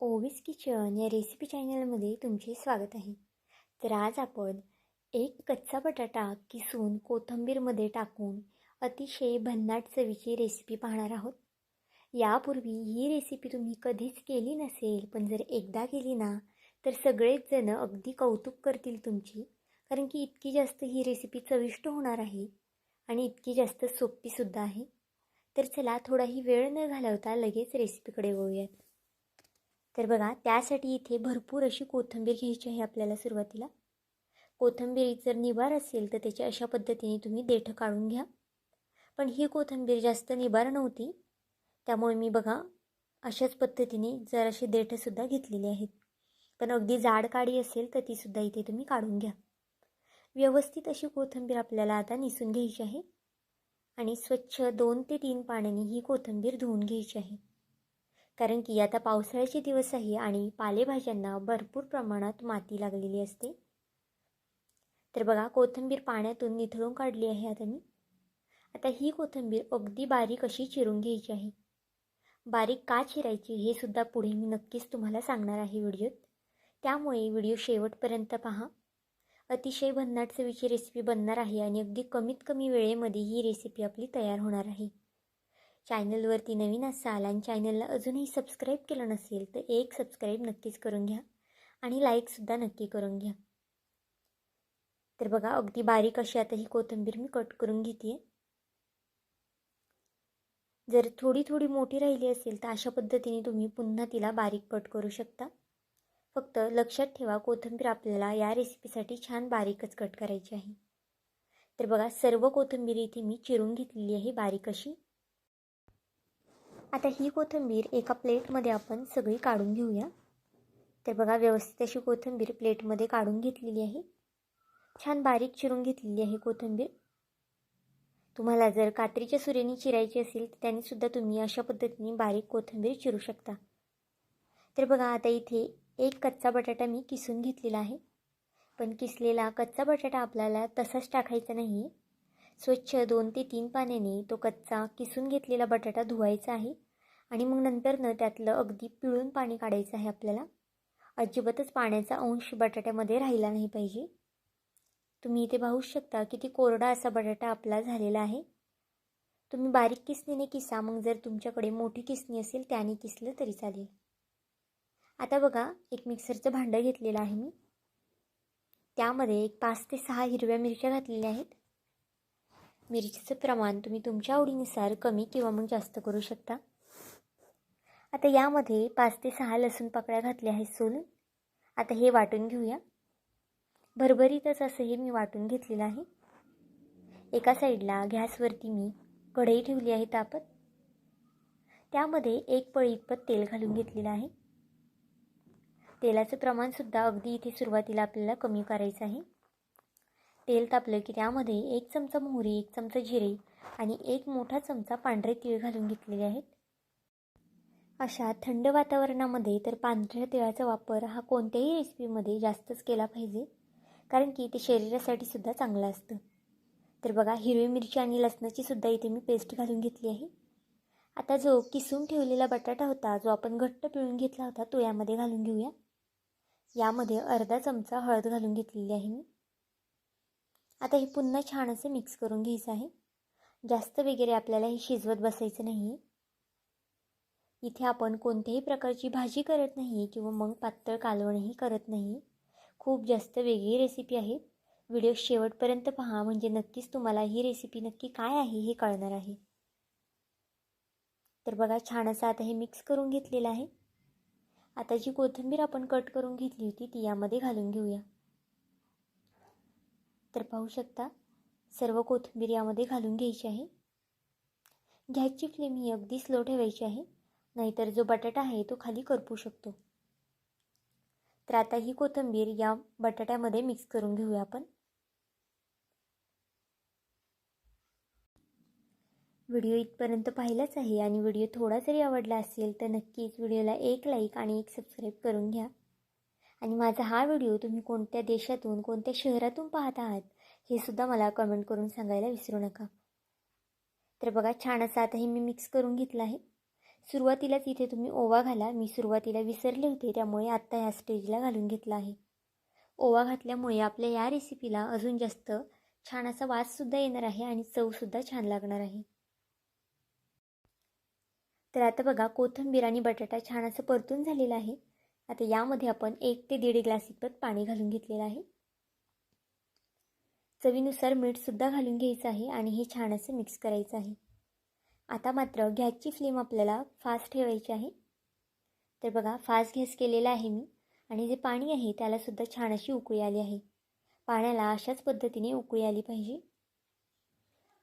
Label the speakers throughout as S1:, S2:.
S1: ओवीस kitchen या recipe चॅनलमध्ये तुमचे स्वागत आहे. तर आज आपण एक कच्चा बटाटा किसून कोथिंबीरमध्ये टाकून अतिशय भन्नाट चवीची रेसिपी पाहणार आहोत. यापूर्वी ही रेसिपी तुम्ही कधीच केली नसेल, पण जर एकदा केली ना तर सगळेच जण अगदी कौतुक करतील तुमची, कारण की इतकी जास्त ही रेसिपी चविष्ट होणार आहे आणि इतकी जास्त सोपीसुद्धा आहे. तर चला थोडाही वेळ न घालवता लगेच रेसिपीकडे वळूयात. तर बघा, त्यासाठी इथे भरपूर अशी कोथिंबीर घ्यायची आहे आपल्याला. सुरुवातीला कोथिंबीर जर निबार असेल तर त्याच्या अशा पद्धतीने तुम्ही देठं काढून घ्या. पण ही कोथिंबीर जास्त निबार नव्हती, त्यामुळे मी बघा अशाच पद्धतीने जराशी देठंसुद्धा घेतलेली आहेत. पण अगदी जाड काडी असेल तर तीसुद्धा इथे तुम्ही काढून घ्या. व्यवस्थित अशी कोथिंबीर आपल्याला आता निसून घ्यायची आहे आणि स्वच्छ 2 ते 3 पाण्याने ही कोथिंबीर धुवून घ्यायची आहे. कारण की आता पावसाळ्याचे दिवस आहे आणि पालेभाज्यांना भरपूर प्रमाणात माती लागलेली असते. तर बघा, कोथिंबीर पाण्यातून निथळून काढली आहे आता मी. आता ही कोथिंबीर अगदी बारीक अशी चिरून घ्यायची आहे. बारीक का चिरायची हे सुद्धा पुढे मी नक्कीच तुम्हाला सांगणार आहे व्हिडिओत, त्यामुळे व्हिडिओ शेवटपर्यंत पहा. अतिशय भन्नाट चवीची रेसिपी बनणार आहे आणि अगदी कमीत कमी वेळेमध्ये ही रेसिपी आपली तयार होणार आहे. चॅनलवरती नवीन असाल आणि चॅनलला अजूनही सबस्क्राईब केलं नसेल तर एक सबस्क्राईब नक्कीच करून घ्या आणि लाईकसुद्धा नक्की करून घ्या. तर बघा, अगदी बारीक अशी आता ही कोथिंबीर मी कट करून घेते. जर थोडी थोडी मोठी राहिली असेल तर अशा पद्धतीने तुम्ही पुन्हा तिला बारीक कट करू शकता. फक्त लक्षात ठेवा, कोथिंबीर आपल्याला या रेसिपीसाठी छान बारीकच कट करायची आहे. तर बघा, सर्व कोथिंबीर इथे मी चिरून घेतलेली आहे बारीक अशी. आता ही कोथिंबीर एका प्लेटमध्ये आपण सगळी काढून घेऊया. तर बघा, व्यवस्थित अशी कोथिंबीर प्लेटमध्ये काढून घेतलेली आहे. छान बारीक चिरून घेतलेली आहे कोथिंबीर. तुम्हाला जर कात्रीच्या सुरीने चिरायची असेल तर त्यानेसुद्धा तुम्ही अशा पद्धतीने बारीक कोथिंबीर चिरू शकता. तर बघा, आता इथे एक कच्चा बटाटा मी किसून घेतलेला आहे. पण किसलेला कच्चा बटाटा आपल्याला तसाच टाकायचा नाही. स्वच्छ 2 ते 3 पाण्याने तो कच्चा किसून घेतलेला बटाटा धुवायचा आहे आणि मग नंतरनं त्यातलं अगदी पिळून पाणी काढायचं आहे आपल्याला. अजिबातच पाण्याचा अंश बटाट्यामध्ये राहिला नाही पाहिजे. तुम्ही इथे पाहू शकता किती कोरडा असा बटाटा आपला झालेला आहे. तुम्ही बारीक किसणीने किसा, मग जर तुमच्याकडे मोठी किसणी असेल त्याने किसलं तरी चालेल. आता बघा, एक मिक्सरचं भांडं घेतलेलं आहे मी. त्यामध्ये एक 5 ते 6 हिरव्या मिरच्या घातलेल्या आहेत. मिरचीचं प्रमाण तुम्ही तुमच्या आवडीनुसार कमी किंवा मग जास्त करू शकता. आता यामध्ये 5 ते 6 लसूण पाकळ्या घातल्या आहेत सोलून. आता हे वाटून घेऊया. भरभरीतच असं हे मी वाटून घेतलेलं आहे. एका साईडला गॅसवरती मी कढई ठेवली आहे तापत. त्यामध्ये 1 पळी इतपत तेल घालून घेतलेलं आहे. तेलाचं प्रमाणसुद्धा अगदी इथे सुरुवातीला आपल्याला कमी करायचं आहे. तेल तापलं की त्यामध्ये 1 चमचा मोहरी, 1 चमचा जिरे आणि 1 मोठा चमचा पांढरे तीळ घालून घेतलेले आहेत. अशा थंड वातावरणामध्ये तर पांढऱ्या तिळाचा वापर हा कोणत्याही रेसिपीमध्ये जास्तच केला पाहिजे, कारण की ते शरीरासाठी सुद्धा चांगलं असतं. तर बघा, हिरवी मिरची आणि लसणाची सुद्धा इथे मी पेस्ट घालून घेतली आहे. आता जो किसून ठेवलेला बटाटा होता, जो आपण घट्ट पिळून घेतला होता, तो यामध्ये घालून घेऊया. यामध्ये अर्धा चमचा हळद घालून घेतलेली आहे मी. आता हे पुन्हा छान असं मिक्स करून घ्यायचं आहे. जास्त वगैरे आपल्याला हे शिजवत बसायचं नाही. इथे आपण कोणत्याही प्रकारची भाजी करत नाही किंवा मग पातळ कालवणही करत नाही. खूप जास्त वेगळी रेसिपी आहे. व्हिडिओ शेवटपर्यंत पहा, म्हणजे नक्कीच तुम्हाला ही रेसिपी नक्की काय आहे हे कळणार आहे. तर बघा, छान असं आता हे मिक्स करून घेतलेलं आहे. आता जी कोथिंबीर आपण कट करून घेतली होती ती यामध्ये घालून घेऊया. तर पाहू शकता, सर्व कोथिंबीर यामध्ये घालून घ्यायची आहे. गॅसची फ्लेम ही अगदी स्लो ठेवायची आहे, नाहीतर जो बटाटा आहे तो खाली करपू शकतो. तर आता ही कोथिंबीर या बटाट्यामध्ये मिक्स करून घेऊया आपण. व्हिडिओ इथपर्यंत पाहिलाच आहे आणि व्हिडिओ थोडा जरी आवडला असेल तर नक्कीच व्हिडिओला एक लाईक आणि एक सबस्क्राईब करून घ्या. आणि माझा हा व्हिडिओ तुम्ही कोणत्या देशातून, कोणत्या शहरातून पाहत आहात हे सुद्धा मला कमेंट करून सांगायला विसरू नका. तर बघा, छान असं आता हे मी मिक्स करून घेतलं आहे. सुरुवातीलाच इथे तुम्ही ओवा घाला. मी सुरुवातीला विसरले होते, त्यामुळे आत्ता ह्या स्टेजला घालून घेतला आहे. ओवा घातल्यामुळे आपल्या या रेसिपीला अजून जास्त छान असा वाससुद्धा येणार आहे आणि चवसुद्धा छान लागणार आहे. तर आता बघा कोथिंबीर आणि बटाटा छान असं परतून झालेला आहे. आता यामध्ये आपण 1 ते 1.5 ग्लास इतपत पाणी घालून घेतलेलं आहे. चवीनुसार मीठसुद्धा घालून घ्यायचं आहे आणि हे छान असं मिक्स करायचं आहे. आता मात्र गॅसची फ्लेम आपल्याला फास्ट ठेवायची आहे. तर बघा फास्ट गॅस केलेला आहे मी आणि जे पाणी आहे त्यालासुद्धा छान अशी उकळी आली आहे. पाण्याला अशाच पद्धतीने उकळी आली पाहिजे.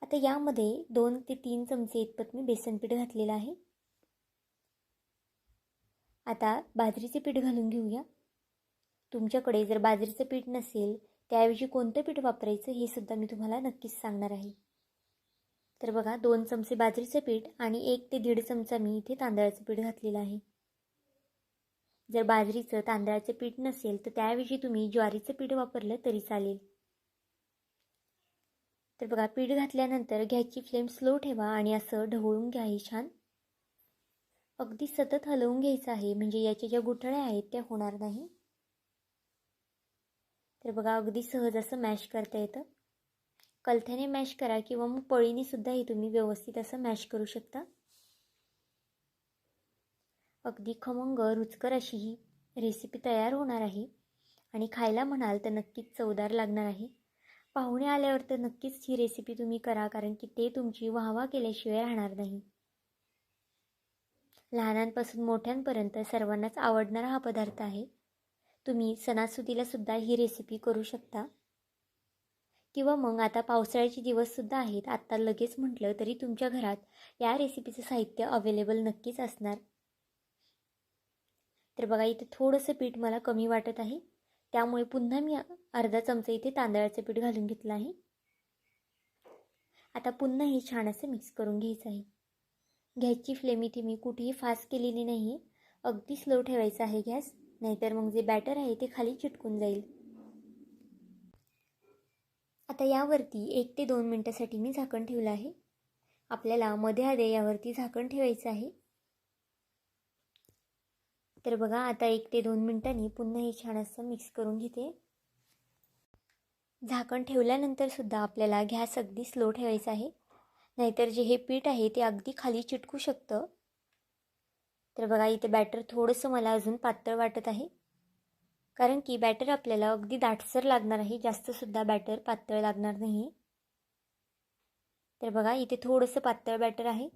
S1: आता यामध्ये 2 ते 3 चमचे इतपत मी बेसन पीठ घातलेलं आहे. आता बाजरीचे पीठ घालून घेऊया. तुमच्याकडे जर बाजरीचं पीठ नसेल त्याऐवजी कोणतं पीठ वापरायचं हे सुद्धा मी तुम्हाला नक्कीच सांगणार आहे. तर बघा 2 चमचे बाजरीचं पीठ आणि 1 ते 1.5 चमचा मी इथे तांदळाचं पीठ घातलेलं आहे. जर बाजरीचं तांदळाचं पीठ नसेल तर त्याऐवजी तुम्ही ज्वारीचं पीठ वापरलं तरी चालेल. तर बघा पीठ घातल्यानंतर गॅसची फ्लेम स्लो ठेवा आणि असं ढवळून घ्या हे छान. अगदी सतत हलवून घ्यायचं आहे म्हणजे याच्या ज्या गुठळ्या आहेत त्या होणार नाही. तर बघा अगदी सहज असं मॅश करता येतं. कलथ्याने मॅश करा किंवा मग पळीने सुद्धा हे तुम्ही व्यवस्थित असं मॅश करू शकता. अगदी खमंग रुचकर अशी ही रेसिपी तयार होणार आहे आणि खायला म्हणाल तर नक्कीच चवदार लागणार आहे. पाहुणे आल्यावर तर नक्कीच ही रेसिपी तुम्ही करा, कारण की ते तुमची वाहवा केल्याशिवाय राहणार नाही. लहानांपासून मोठ्यांपर्यंत सर्वांनाच आवडणारा हा पदार्थ आहे. तुम्ही सणासुदीला सुद्धा ही रेसिपी करू शकता किंवा मग आता पावसाळ्याचे दिवससुद्धा आहेत. आत्ता लगेच म्हटलं तरी तुमच्या घरात या रेसिपीचं साहित्य अवेलेबल नक्कीच असणार. तर बघा इथे थोडंसं पीठ मला कमी वाटत आहे, त्यामुळे पुन्हा मी अर्धा चमचा इथे तांदळाचं पीठ घालून घेतलं आहे. आता पुन्हा हे छान असं मिक्स करून घ्यायचं आहे. गॅसची फ्लेम इथे मी कुठेही फास्ट केलेली नाही, अगदी स्लो ठेवायचा आहे गॅस, नाहीतर मग जे बॅटर आहे ते खाली चिटकून जाईल. आता यावरती 1 ते 2 मिनटासाठी मी झाकण ठेवलं आहे. आपल्याला मध्ये आधे यावरती झाकण ठेवायचं आहे. तर बघा आता 1 ते 2 मिनिटांनी पुन्हा हे छान असं मिक्स करून घेते. झाकण ठेवल्यानंतर सुद्धा आपल्याला गॅस अगदी स्लो ठेवायचा आहे, नाहीतर जे हे पीठ आहे ते अगदी खाली चिटकू शकतं. तर बघा इथे बॅटर थोडंसं मला अजून पातळ वाटत आहे, कारण की बॅटर आपल्याला अगदी दाटसर लागणार आहे, जास्तसुद्धा बॅटर पातळ लागणार नाही. तर बघा इथे थोडंसं पातळ बॅटर आहे,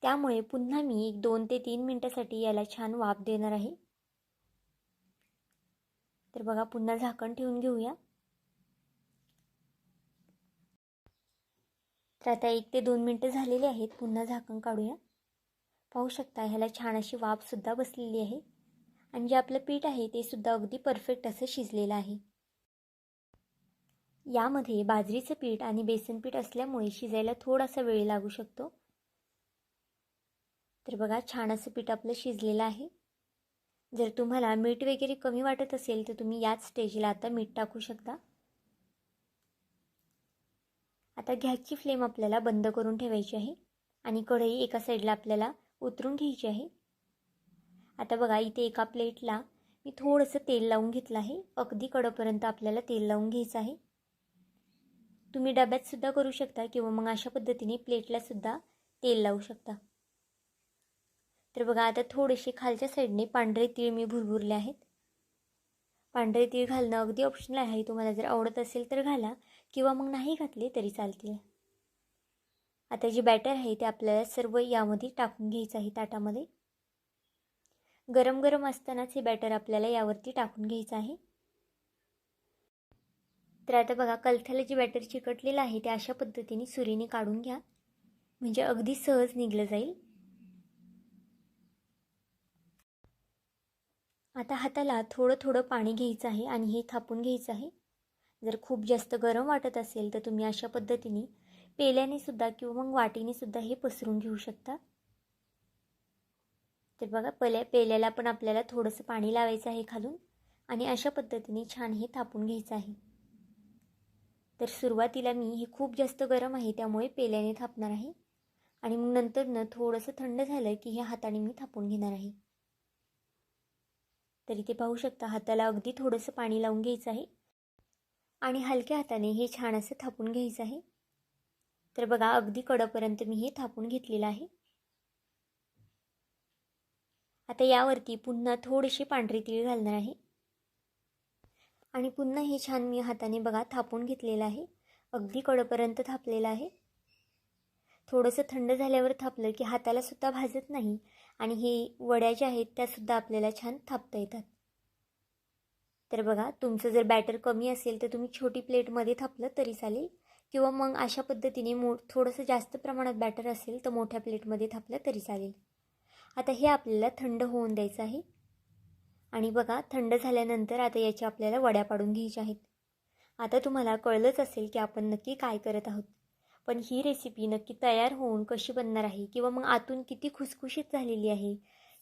S1: त्यामुळे पुन्हा मी 2 ते 3 मिनिटासाठी याला छान वाफ देणार आहे. तर बघा पुन्हा झाकण ठेवून घेऊया. तर आता 1 ते 2 मिनटं झालेली आहेत. पुन्हा झाकण काढूया. पाहू शकता ह्याला छान अशी वाफसुद्धा बसलेली आहे आणि जे आपलं पीठ आहे ते सुद्धा अगदी परफेक्ट असं शिजलेलं आहे. यामध्ये बाजरीचं पीठ आणि बेसन पीठ असल्यामुळे शिजायला थोडासा वेळ लागू शकतो. तर बघा छान असं पीठ आपलं शिजलेलं आहे. जर तुम्हाला मीठ वगैरे कमी वाटत असेल तर तुम्ही याच स्टेजला आता मीठ टाकू शकता. आता गॅसची फ्लेम आपल्याला बंद करून ठेवायची आहे आणि कढई एका साईडला आपल्याला उतरून घ्यायची आहे. आता बघा इथे एका प्लेटला मी थोडंसं तेल लावून घेतलं आहे. अगदी कडेपर्यंत आपल्याला तेल लावून घ्यायचं आहे. तुम्ही डब्यातसुद्धा करू शकता किंवा मग अशा पद्धतीने प्लेटलासुद्धा तेल लावू शकता. तर बघा आता थोडेसे खालच्या साईडने पांढरे तीळ मी भुरभुरले आहेत. पांढरे तीळ घालणं अगदी ऑप्शनल आहे, तुम्हाला जर आवडत असेल तर घाला किंवा मग नाही घातले तरी चालतील. आता जे बॅटर आहे ते आपल्याला सर्व यामध्ये टाकून घ्यायचं आहे ताटामध्ये. गरम गरम असतानाच हे बॅटर आपल्याला यावरती टाकून घ्यायचं आहे. तर आता बघा कलथ्याला जे बॅटर चिकटलेलं आहे ते अशा पद्धतीने सुरीने काढून घ्या, म्हणजे अगदी सहज निघलं जाईल. आता हाताला थोडं थोडं पाणी घ्यायचं आहे आणि हे थापून घ्यायचं आहे. जर खूप जास्त गरम वाटत असेल तर तुम्ही अशा पद्धतीने पेल्याने सुद्धा किंवा मग वाटीने सुद्धा हे पसरून घेऊ शकता. तर बघा पेल्याला पण आपल्याला थोडंसं पाणी लावायचं आहे खालून आणि अशा पद्धतीने छान हे थापून घ्यायचं आहे. तर सुरुवातीला मी हे खूप जास्त गरम आहे त्यामुळे पेल्याने थापणार आहे आणि मग नंतर थोडंसं थंड झालं की हे हाताने मी थापून घेणार आहे. तर इथे पाहू शकता हाताला अगदी थोडंसं पाणी लावून घ्यायचं आहे आणि हलक्या हाताने हे छान असं थापून घ्यायचं आहे. तर बघा अगदी कडेपर्यंत मी हे थापून घेतलेलं आहे. आता यावरती पुन्हा थोडीशी पांढरी तीळ घालणार आहे आणि पुन्हा हे छान मी हाताने बघा थापून घेतलेलं आहे. अगदी कडेपर्यंत थापलेलं आहे. थोडंसं थंड झाल्यावर थापलं की हाताला सुद्धा भाजत नाही आणि हे वड्या ज्या आहेत त्यासुद्धा आपल्याला छान थापता येतात. तर बघा तुमचं जर बॅटर कमी असेल तर तुम्ही छोटी प्लेटमध्ये थापलं तरी चालेल किंवा मग अशा पद्धतीने थोडंसं जास्त प्रमाणात बॅटर असेल तर मोठ्या प्लेटमध्ये थापलं तरी चालेल. आता हे आपल्याला थंड होऊन द्यायचं आहे आणि बघा थंड झाल्यानंतर आता याची आपल्याला वड्या पाडून घ्यायच्या आहेत. आता तुम्हाला कळलंच असेल की आपण नक्की काय करत आहोत, पण ही रेसिपी नक्की तयार होऊन कशी बनणार आहे किंवा मग आतून किती खुसखुशीत झालेली आहे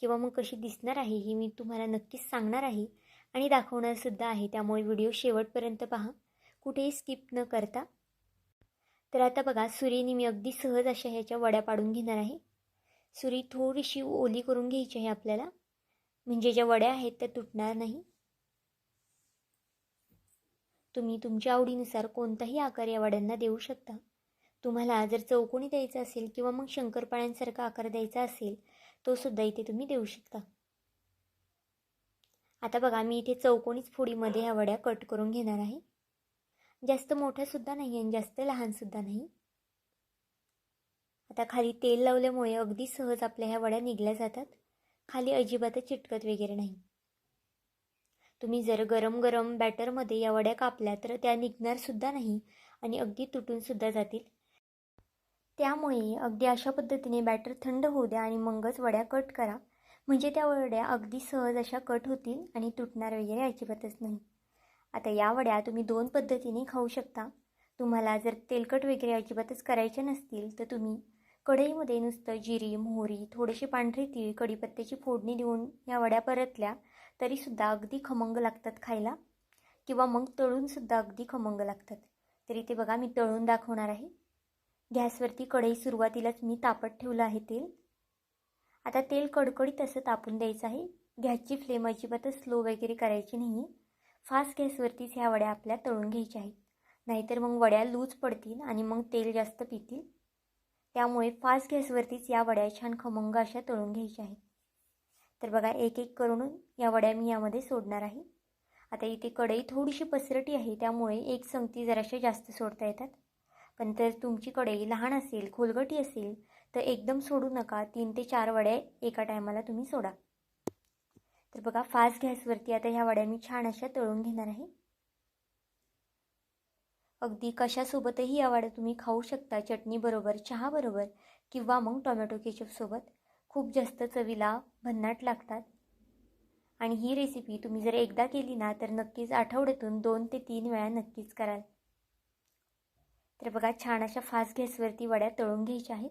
S1: किंवा मग कशी दिसणार आहे हे मी तुम्हाला नक्कीच सांगणार आहे आणि दाखवणारसुद्धा आहे. त्यामुळे व्हिडिओ शेवटपर्यंत पहा, कुठेही स्किप न करता. तर आता बघा सुरीने मी अगदी सहज अशा ह्याच्या वड्या पाडून घेणार आहे. सुरी थोडीशी ओली करून घ्यायची आहे आपल्याला, म्हणजे ज्या वड्या आहेत त्या तुटणार नाही. तुम्ही तुमच्या आवडीनुसार कोणताही आकार या वड्यांना देऊ शकता. तुम्हाला जर चौकोनी द्यायचा असेल किंवा मग शंकरपाळ्यांसारखा आकार द्यायचा असेल तो सुद्धा इथे तुम्ही देऊ शकता. आता बघा मी इथे चौकोनीच फोडीमध्ये ह्या वड्या कट करून घेणार आहे. जास्त मोठ्यासुद्धा नाही आणि जास्त लहानसुद्धा नाही. आता खाली तेल लावल्यामुळे अगदी सहज आपल्या ह्या वड्या निघल्या जातात. खाली अजिबातच चिटकत वगैरे नाही. तुम्ही जर गरम गरम बॅटरमध्ये या वड्या कापल्या तर त्या निघणारसुद्धा नाही आणि अगदी तुटूनसुद्धा जातील. त्यामुळे अगदी अशा पद्धतीने बॅटर थंड होऊ द्या आणि मगच वड्या कट करा, म्हणजे त्या वड्या अगदी सहज अशा कट होतील आणि तुटणार वगैरे अजिबातच नाही. आता या वड्या तुम्ही 2 पद्धतीने खाऊ शकता. तुम्हाला जर तेलकट वगैरे अजिबातच करायचे नसतील तर तुम्ही कढईमध्ये नुसतं जिरी, मोहरी, थोडेसे पांढरे तीळ, कढीपत्त्याची फोडणी देऊन या वड्या परतल्या तरीसुद्धा अगदी खमंग लागतात खायला किंवा मग तळूनसुद्धा अगदी खमंग लागतात. तर इथे बघा मी तळून दाखवणार आहे. गॅसवरती कढई सुरुवातीलाच मी तापत ठेवलं आहे तेल. आता तेल कडकडीत असं तापून द्यायचं आहे. गॅसची फ्लेम अजिबातच स्लो वगैरे करायची नाही. फास्ट गॅसवरतीच ह्या वड्या आपल्या तळून घ्यायच्या आहेत, नाहीतर मग वड्या लूज पडतील आणि मग तेल जास्त पितील. त्यामुळे फास्ट गॅसवरतीच या वड्या छान खमंग अशा तळून घ्यायच्या आहेत. तर बघा एक एक करून या वड्या मी यामध्ये सोडणार आहे. आता इथे कढई थोडीशी पसरटी आहे त्यामुळे एक संगती जराशा जास्त सोडता येतात, पण जर तुमची कढई लहान असेल, खोलगटी असेल तर एकदम सोडू नका. 3 ते 4 वड्या एका टायमाला तुम्ही सोडा. तर बघा फास्ट गॅसवरती आता ह्या वड्या मी छान अशा तळून घेणार आहे. अगदी कशासोबतही या वड्या तुम्ही खाऊ शकता, चटणीबरोबर, चहाबरोबर किंवा मग टोमॅटो केचपसोबत. खूप जास्त चवीला भन्नाट लागतात आणि ही रेसिपी तुम्ही जर एकदा केली ना तर नक्कीच आठवड्यातून 2 ते 3 वेळा नक्कीच कराल. तर बघा छान अशा फास्ट गॅसवरती वड्या तळून घ्यायच्या आहेत.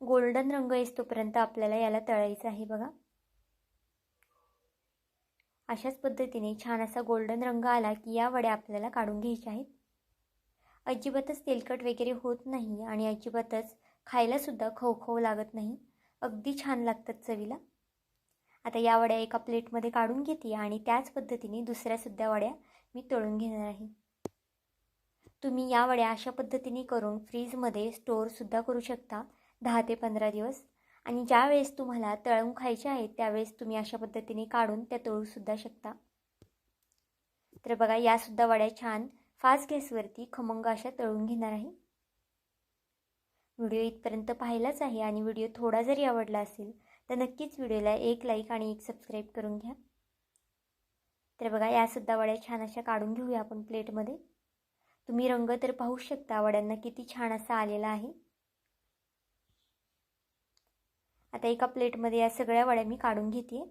S1: गोल्डन रंग येतोपर्यंत आपल्याला याला तळायचं आहे. बघा अशाच पद्धतीने छान असा गोल्डन रंग आला की या वड्या आपल्याला काढून घ्यायच्या आहेत. अजिबातच तेलकट वगैरे होत नाही आणि अजिबातच खायलासुद्धा खवखव लागत नाही. अगदी छान लागतात चवीला. आता या वड्या एका प्लेटमध्ये काढून घेते आणि त्याच पद्धतीने दुसऱ्यासुद्धा वड्या मी तळून घेणार आहे. तुम्ही या वड्या अशा पद्धतीने करून फ्रीजमध्ये स्टोअरसुद्धा करू शकता 10 ते 15 दिवस. आणि ज्या वेळेस तुम्हाला तळून खायचे आहेत त्यावेळेस तुम्ही अशा पद्धतीने काढून त्या तळूसुद्धा शकता. तर बघा यासुद्धा वड्या छान फास्ट गॅसवरती खमंग अशा तळून घेणार आहे. व्हिडिओ इथपर्यंत पाहिलाच आहे आणि व्हिडिओ थोडा जरी आवडला असेल तर नक्कीच व्हिडिओला एक लाईक आणि एक सबस्क्राईब करून घ्या. तर बघा यासुद्धा वड्या छान अशा काढून घेऊया आपण प्लेटमध्ये. तुम्ही रंग तर पाहू शकता वड्यांना किती छान असा आलेला आहे. आता एका प्लेटमध्ये या सगळ्या वड्या मी काढून घेते.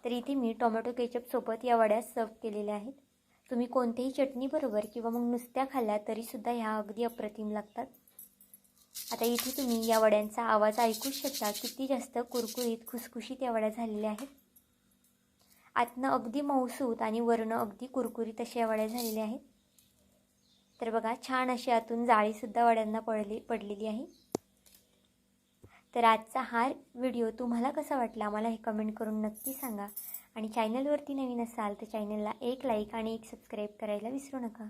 S1: तर इथे मी टोमॅटो केचपसोबत या वड्या सर्व केलेल्या आहेत. तुम्ही कोणत्याही चटणीबरोबर किंवा मग नुसत्या खाल्ल्या तरीसुद्धा ह्या अगदी अप्रतिम लागतात. आता इथे तुम्ही या वड्यांचा आवाज ऐकूच शकता. किती जास्त कुरकुरीत खुसखुशीत या वड्या झालेल्या आहेत. आतनं अगदी मऊसूत आणि वरनं अगदी कुरकुरीत अशा या वड्या झालेल्या आहेत. तर बघा छान अशी आतून जाळीसुद्धा वड्यांना पडलेली आहे. तर आजचा हा व्हिडिओ तुम्हाला कसा वाटला मला हे कमेंट करून नक्की सांगा. आणि चॅनलवरती नवीन असाल तर चॅनलला एक लाईक आणि एक सबस्क्राईब करायला विसरू नका.